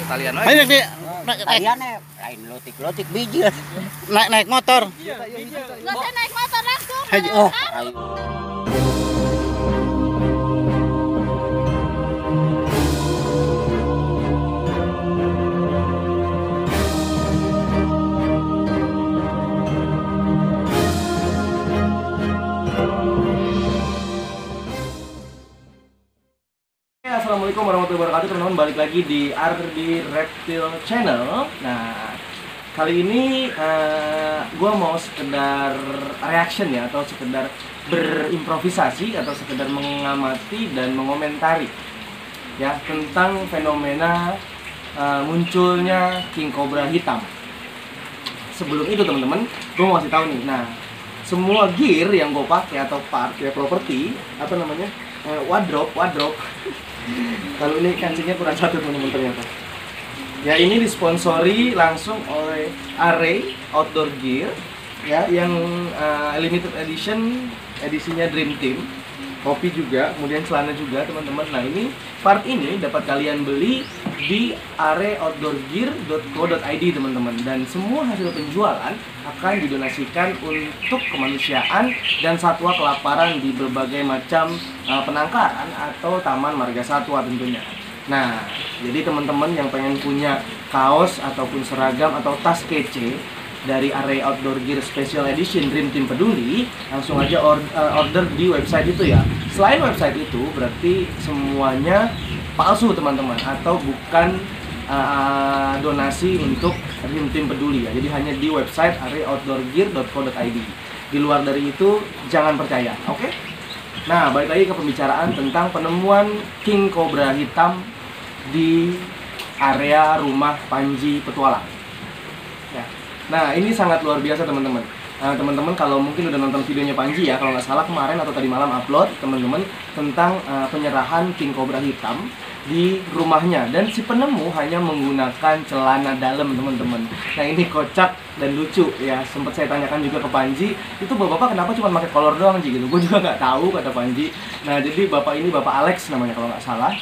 talian Ayo aja. Taliannya lain lotik-lotik biji. Naik motor. Nggak usah naik motor langsung. Oh. Assalamualaikum warahmatullahi wabarakatuh, teman-teman. Balik lagi di Ardi Reptile Channel. Nah, kali ini gue mau sekedar reaction ya, atau sekedar berimprovisasi, atau sekedar mengamati dan mengomentari ya tentang fenomena munculnya king cobra hitam. Sebelum itu teman-teman, gue mau kasih tahu nih. Nah, semua gear yang gue pakai atau part ya, properti apa namanya, wardrobe. Kalau ini kancingnya kurang satu teman-teman ternyata. Ya, ini disponsori langsung oleh Array Outdoor Gear ya, yang limited edition, edisinya Dream Team. Kopi juga, kemudian celana juga teman-teman. Nah, ini part ini dapat kalian beli di arayoutdoorgear.co.id teman-teman. Dan semua hasil penjualan akan didonasikan untuk kemanusiaan dan satwa kelaparan di berbagai macam penangkaran atau taman marga satwa tentunya. Nah, jadi teman-teman yang pengen punya kaos ataupun seragam atau tas kece dari Array Outdoor Gear Special Edition Dream Team Peduli, langsung aja order di website itu ya. Selain website itu, berarti semuanya palsu teman-teman, atau bukan donasi untuk Dream Team Peduli ya. Jadi hanya di website arayoutdoorgear.co.id. Di luar dari itu jangan percaya, oke? Nah, balik lagi ke pembicaraan tentang penemuan king cobra hitam di area rumah Panji Petualang. Ya. Nah, ini sangat luar biasa teman-teman. Teman-teman kalau mungkin udah nonton videonya Panji ya, kalau nggak salah kemarin atau tadi malam upload teman-teman tentang penyerahan king cobra hitam di rumahnya, dan si penemu hanya menggunakan celana dalam teman-teman. Nah, ini kocak dan lucu ya. Sempat saya tanyakan juga ke Panji, itu bapak kenapa cuma pakai kolor doang sih gitu. Gue juga nggak tahu, kata Panji. Nah, jadi bapak ini Bapak Alex namanya kalau nggak salah.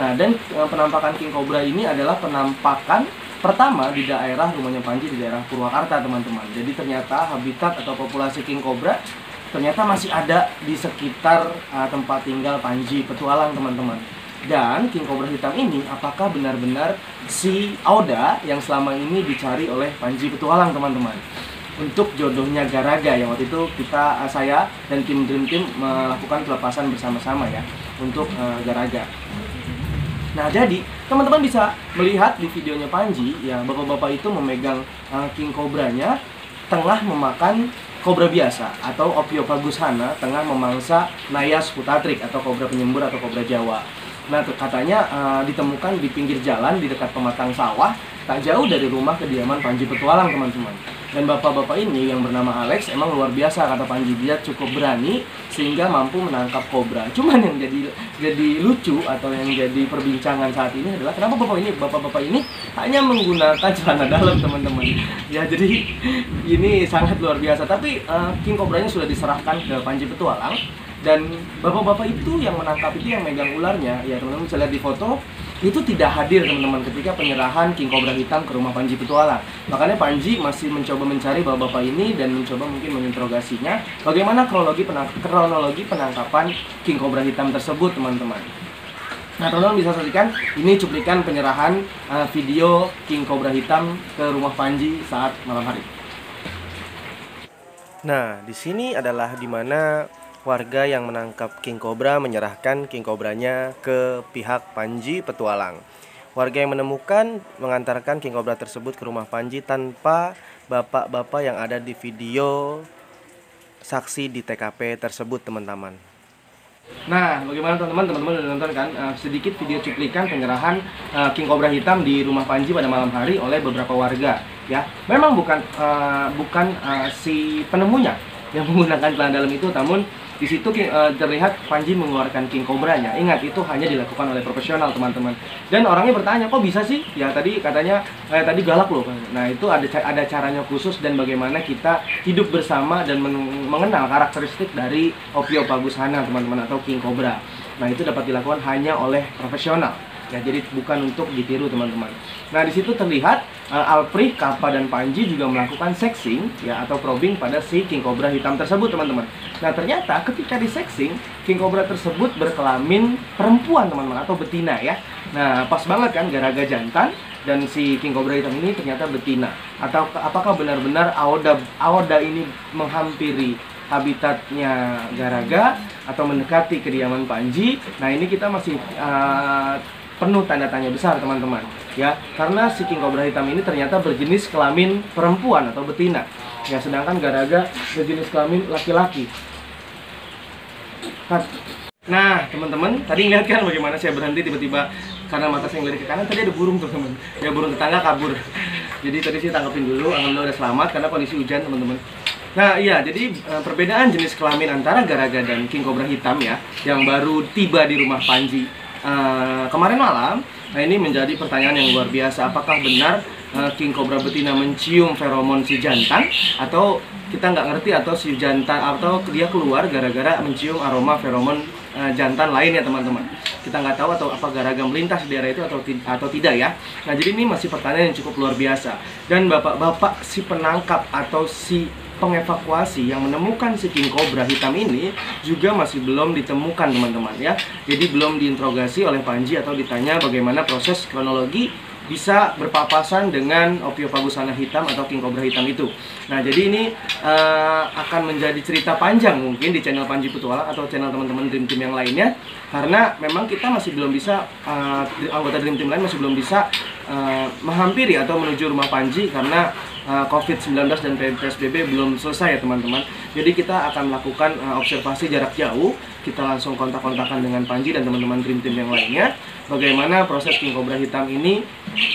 Nah, dan penampakan king cobra ini adalah penampakan pertama di daerah rumahnya Panji, di daerah Purwakarta teman-teman. Jadi ternyata habitat atau populasi king cobra ternyata masih ada di sekitar tempat tinggal Panji Petualang teman-teman. Dan king cobra hitam ini apakah benar-benar si Auda yang selama ini dicari oleh Panji Petualang teman-teman, untuk jodohnya Garaga yang waktu itu saya dan tim Dream Team melakukan pelepasan bersama-sama ya untuk Garaga. Nah, jadi teman-teman bisa melihat di videonya Panji ya, bapak-bapak itu memegang king cobranya tengah memakan kobra biasa atau Ophiopagus hana, tengah memangsa Naias putatrik atau kobra penyembur atau kobra Jawa. Nah, katanya ditemukan di pinggir jalan di dekat pematang sawah, tak jauh dari rumah kediaman Panji Petualang teman-teman. Dan bapak-bapak ini yang bernama Alex emang luar biasa, kata Panji. Dia cukup berani sehingga mampu menangkap kobra. Cuman yang jadi lucu atau yang jadi perbincangan saat ini adalah kenapa bapak-bapak ini hanya menggunakan celana dalam teman-teman. Ya, jadi ini sangat luar biasa. Tapi king cobranya sudah diserahkan ke Panji Petualang. Dan bapak-bapak itu yang menangkap itu, yang megang ularnya ya teman-teman bisa lihat di foto, itu tidak hadir teman-teman ketika penyerahan king cobra hitam ke rumah Panji Petualang. Makanya Panji masih mencoba mencari bapak-bapak ini dan mencoba mungkin menginterogasinya bagaimana kronologi penangkapan king cobra hitam tersebut teman-teman. Nah, teman-teman bisa saksikan ini cuplikan penyerahan video king cobra hitam ke rumah Panji saat malam hari. Nah, di sini adalah dimana warga yang menangkap king cobra menyerahkan king cobranya ke pihak Panji Petualang. Warga yang menemukan mengantarkan king cobra tersebut ke rumah Panji tanpa bapak-bapak yang ada di video saksi di TKP tersebut teman-teman. Nah, bagaimana teman-teman udah nonton kan sedikit video cuplikan penyerahan king cobra hitam di rumah Panji pada malam hari oleh beberapa warga ya. Memang bukan si penemunya yang menggunakan celana dalam itu, namun di situ terlihat Panji mengeluarkan king cobranya. Ingat, itu hanya dilakukan oleh profesional teman-teman. Dan orangnya bertanya, kok bisa sih? Ya tadi katanya tadi galak loh. Nah, itu ada caranya khusus dan bagaimana kita hidup bersama dan mengenal karakteristik dari Ophiopagus hana teman-teman, atau king cobra. Nah, itu dapat dilakukan hanya oleh profesional. Ya, jadi bukan untuk ditiru teman-teman. Nah, di situ terlihat Alprih, Kappa, dan Panji juga melakukan sexing ya atau probing pada si king cobra hitam tersebut teman-teman. Nah, ternyata ketika di sexing, king cobra tersebut berkelamin perempuan teman-teman atau betina ya. Nah, pas banget kan Garaga jantan dan si king cobra hitam ini ternyata betina. Atau apakah benar-benar Aoda ini menghampiri habitatnya Garaga atau mendekati kediaman Panji? Nah, ini kita masih penuh tanda tanya besar teman-teman ya, karena si king cobra hitam ini ternyata berjenis kelamin perempuan atau betina ya, sedangkan Garaga berjenis kelamin laki-laki. Nah teman-teman, tadi lihat kan bagaimana saya berhenti tiba-tiba karena mata saya ngelirik ke kanan, tadi ada burung teman-teman ya, burung tetangga kabur. Jadi tadi saya tanggapin dulu, alhamdulillah udah selamat karena kondisi hujan teman-teman. Nah iya, jadi perbedaan jenis kelamin antara Garaga dan king cobra hitam ya, yang baru tiba di rumah Panji kemarin malam. Nah, ini menjadi pertanyaan yang luar biasa. Apakah benar king cobra betina mencium feromon si jantan, atau kita nggak ngerti, atau si jantan atau dia keluar gara-gara mencium aroma feromon jantan lain ya teman-teman. Kita nggak tahu atau apa Garaga melintas di daerah itu atau tidak ya. Nah, jadi ini masih pertanyaan yang cukup luar biasa. Dan bapak-bapak si penangkap atau si pengevakuasi yang menemukan si king cobra hitam ini juga masih belum ditemukan teman-teman ya. Jadi belum diinterogasi oleh Panji atau ditanya bagaimana proses kronologi bisa berpapasan dengan Ophiophagus hitam atau king cobra hitam itu. Nah, jadi ini akan menjadi cerita panjang mungkin di channel Panji Petualang atau channel teman-teman Dream Team yang lainnya, karena memang kita masih belum bisa, anggota Dream Team lain masih belum bisa menghampiri atau menuju rumah Panji karena COVID-19 dan PSBB belum selesai ya teman-teman. Jadi kita akan melakukan observasi jarak jauh. Kita langsung kontak-kontakan dengan Panji dan teman-teman Dream Team yang lainnya, bagaimana proses king cobra hitam ini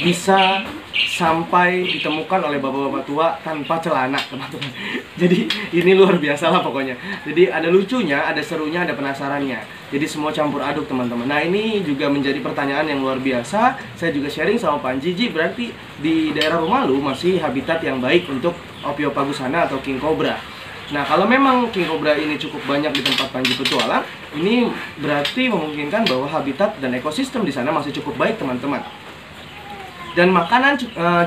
bisa sampai ditemukan oleh bapak-bapak tua tanpa celana teman-teman. Jadi ini luar biasa lah pokoknya. Jadi ada lucunya, ada serunya, ada penasarannya. Jadi semua campur aduk teman-teman. Nah, ini juga menjadi pertanyaan yang luar biasa. Saya juga sharing sama Panji, berarti di daerah rumah lu masih habitat yang baik untuk Ophiophagus atau king cobra. Nah, kalau memang king cobra ini cukup banyak di tempat Panji Petualang, ini berarti memungkinkan bahwa habitat dan ekosistem di sana masih cukup baik teman-teman. Dan makanan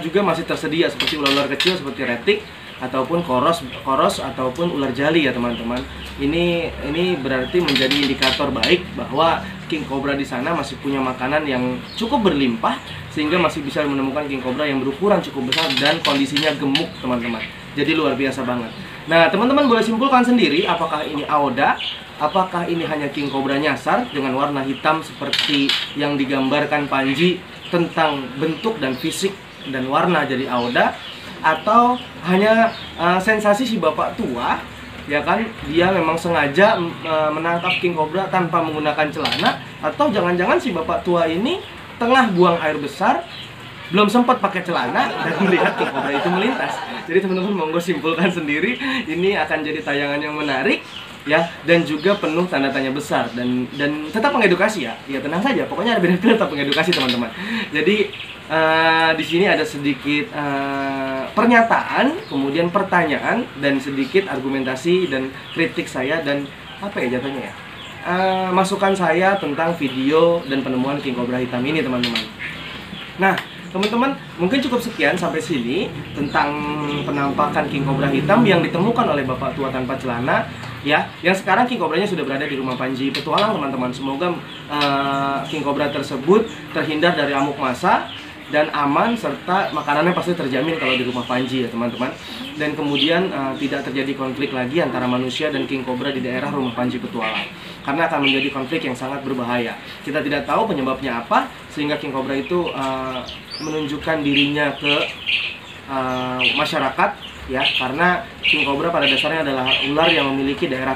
juga masih tersedia seperti ular-ular kecil seperti retik ataupun koros ataupun ular jali ya teman-teman. Ini berarti menjadi indikator baik bahwa king cobra di sana masih punya makanan yang cukup berlimpah sehingga masih bisa menemukan king cobra yang berukuran cukup besar dan kondisinya gemuk teman-teman. Jadi luar biasa banget. Nah, teman-teman boleh simpulkan sendiri apakah ini Aoda, apakah ini hanya king cobra nyasar dengan warna hitam seperti yang digambarkan Panji tentang bentuk dan fisik dan warna jadi Aoda, atau hanya sensasi si bapak tua ya kan, dia memang sengaja menangkap king cobra tanpa menggunakan celana, atau jangan-jangan si bapak tua ini tengah buang air besar belum sempat pakai celana dan melihat king cobra itu melintas. Jadi teman-teman monggo simpulkan sendiri. Ini akan jadi tayangan yang menarik ya, dan juga penuh tanda tanya besar dan tetap mengedukasi ya. Ya tenang saja, pokoknya ada benar-benar tetap mengedukasi teman-teman. Jadi di sini ada sedikit pernyataan, kemudian pertanyaan dan sedikit argumentasi dan kritik saya dan apa ya jatuhnya ya, masukan saya tentang video dan penemuan king cobra hitam ini teman-teman. Nah, teman-teman, mungkin cukup sekian sampai sini tentang penampakan king cobra hitam yang ditemukan oleh bapak tua tanpa celana ya. Yang sekarang king cobranya sudah berada di rumah Panji Petualang teman-teman. Semoga king cobra tersebut terhindar dari amuk massa dan aman, serta makanannya pasti terjamin kalau di rumah Panji ya teman-teman. Dan kemudian tidak terjadi konflik lagi antara manusia dan king cobra di daerah rumah Panji Petualang, karena akan menjadi konflik yang sangat berbahaya. Kita tidak tahu penyebabnya apa sehingga king cobra itu menunjukkan dirinya ke masyarakat ya, karena king cobra pada dasarnya adalah ular yang memiliki daerah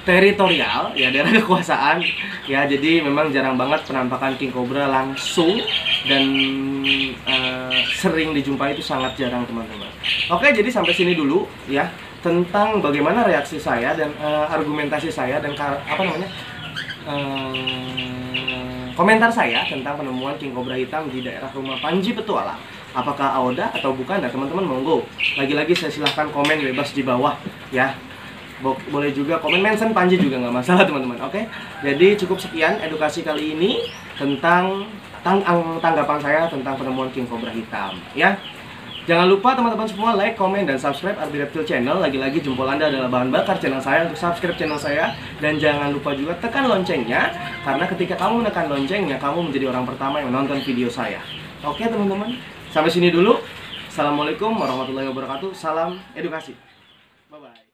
teritorial ya, daerah kekuasaan ya. Jadi memang jarang banget penampakan king cobra langsung dan sering dijumpai, itu sangat jarang teman-teman. Oke, jadi sampai sini dulu ya tentang bagaimana reaksi saya dan argumentasi saya dan komentar saya tentang penemuan king cobra hitam di daerah rumah Panji Petualang. Apakah Aoda atau bukan? Nah teman-teman monggo, lagi-lagi saya silahkan komen bebas di bawah ya. Boleh juga komen mention Panji juga nggak masalah teman-teman. Oke, jadi cukup sekian edukasi kali ini tentang tanggapan saya tentang penemuan king cobra hitam ya. Jangan lupa teman-teman semua like, komen, dan subscribe Arbi Reptile Channel. Lagi-lagi jempol Anda adalah bahan bakar channel saya untuk subscribe channel saya. Dan jangan lupa juga tekan loncengnya, karena ketika kamu menekan loncengnya, kamu menjadi orang pertama yang menonton video saya. Oke teman-teman, sampai sini dulu. Assalamualaikum warahmatullahi wabarakatuh. Salam edukasi. Bye-bye.